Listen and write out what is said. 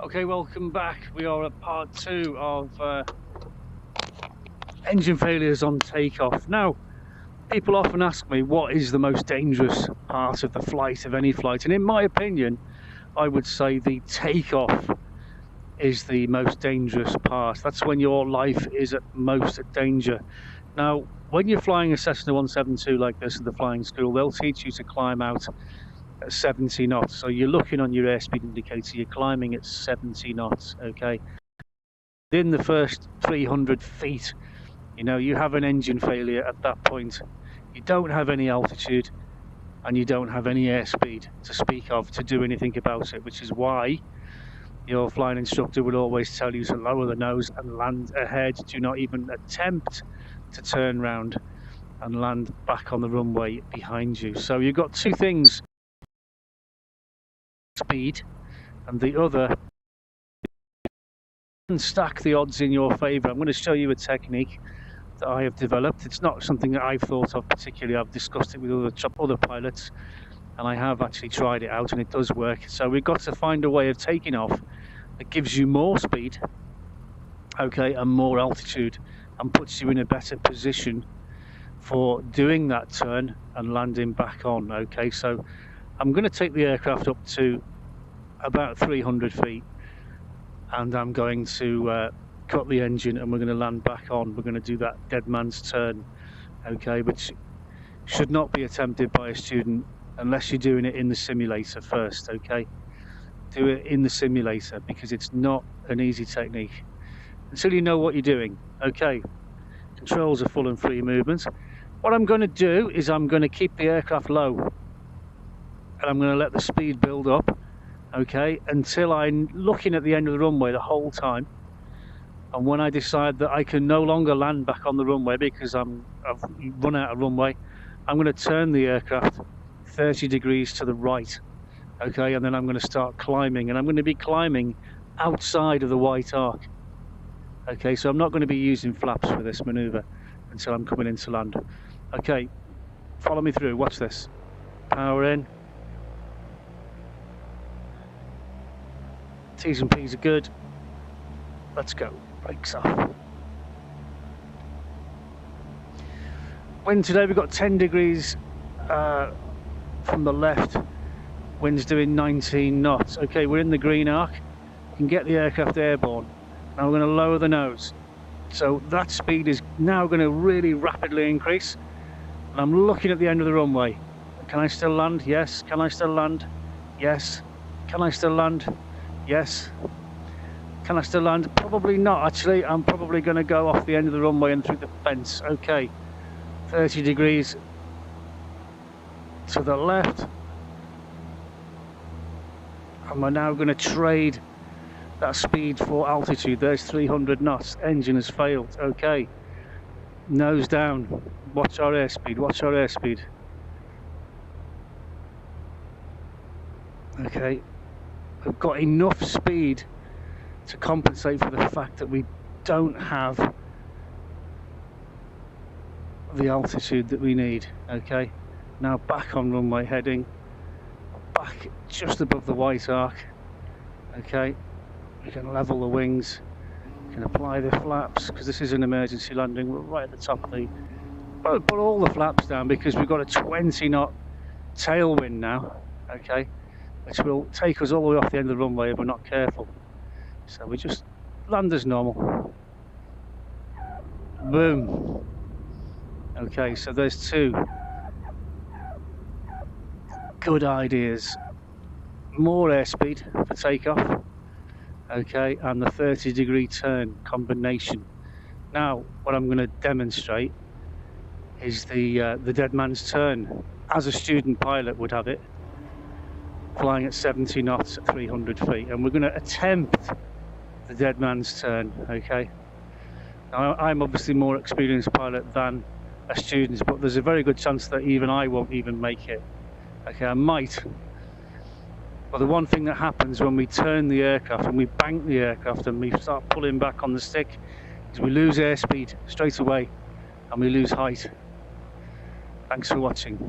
Okay, welcome back. We are at part 2 of engine failures on takeoff. Now, people often ask me what is the most dangerous part of the flight, of any flight, and in my opinion, I would say the takeoff is the most dangerous part. That's when your life is at most danger. Now, when you're flying a Cessna 172 like this at the flying school, they'll teach you to climb out at 70 knots. So you're looking on your airspeed indicator, you're climbing at 70 knots, okay? In the first 300 feet, you have an engine failure at that point. You don't have any altitude and you don't have any airspeed to speak of to do anything about it, which is why your flying instructor would always tell you to lower the nose and land ahead. Do not even attempt to turn round and land back on the runway behind you. So you've got two things: speed, and the other, and stack the odds in your favor. I'm going to show you a technique that I have developed. It's not something that I've thought of particularly. I've discussed it with other pilots, and I have actually tried it out, and it does work. So we've got to find a way of taking off that gives you more speed, okay, and more altitude, and puts you in a better position for doing that turn and landing back on. Okay, so I'm going to take the aircraft up to about 300 feet, and I'm going to cut the engine, and we're going to land back on. We're going to do that dead man's turn, okay, which should not be attempted by a student unless you're doing it in the simulator first. Okay, do it in the simulator because it's not an easy technique until you know what you're doing. Okay, controls are full and free movement. What I'm going to do is I'm going to keep the aircraft low, and I'm going to let the speed build up, okay, until I'm looking at the end of the runway the whole time. And when I decide that I can no longer land back on the runway because I've run out of runway, I'm going to turn the aircraft 30 degrees to the right, okay, and then I'm going to start climbing, and I'm going to be climbing outside of the white arc. Okay, so I'm not going to be using flaps for this maneuver until I'm coming into land. Okay, follow me through, watch this. Power in. T's and P's are good. Let's go. Brakes off. Wind today, we've got 10 degrees from the left. Wind's doing 19 knots. Okay, we're in the green arc. You can get the aircraft airborne. Now we're going to lower the nose. So that speed is now going to really rapidly increase. And I'm looking at the end of the runway. Can I still land? Yes. Can I still land? Yes. Can I still land? Yes. Can I still land? Probably not, actually. I'm probably going to go off the end of the runway and through the fence. Okay, 30 degrees to the left. And we're now going to trade that speed for altitude. There's 300 knots. Engine has failed. Okay, nose down. Watch our airspeed. Watch our airspeed. Okay, we've got enough speed to compensate for the fact that we don't have the altitude that we need. Okay, now back on runway heading, back just above the white arc. Okay, we can level the wings, we can apply the flaps because this is an emergency landing. We're right at the top of the, put all the flaps down because we've got a 20 knot tailwind now, okay, which will take us all the way off the end of the runway if we're not careful. So we just land as normal. Boom. Okay, so there's two good ideas. More airspeed for takeoff, okay, and the 30-degree turn combination. Now, what I'm going to demonstrate is the dead man's turn, as a student pilot would have it, flying at 70 knots at 300 feet, and we're going to attempt the dead man's turn. Okay, now I'm obviously more experienced pilot than a student, but there's a very good chance that even I won't even make it. Okay, I might, but the one thing that happens when we turn the aircraft and we bank the aircraft and we start pulling back on the stick is we lose airspeed straight away and we lose height. Thanks for watching.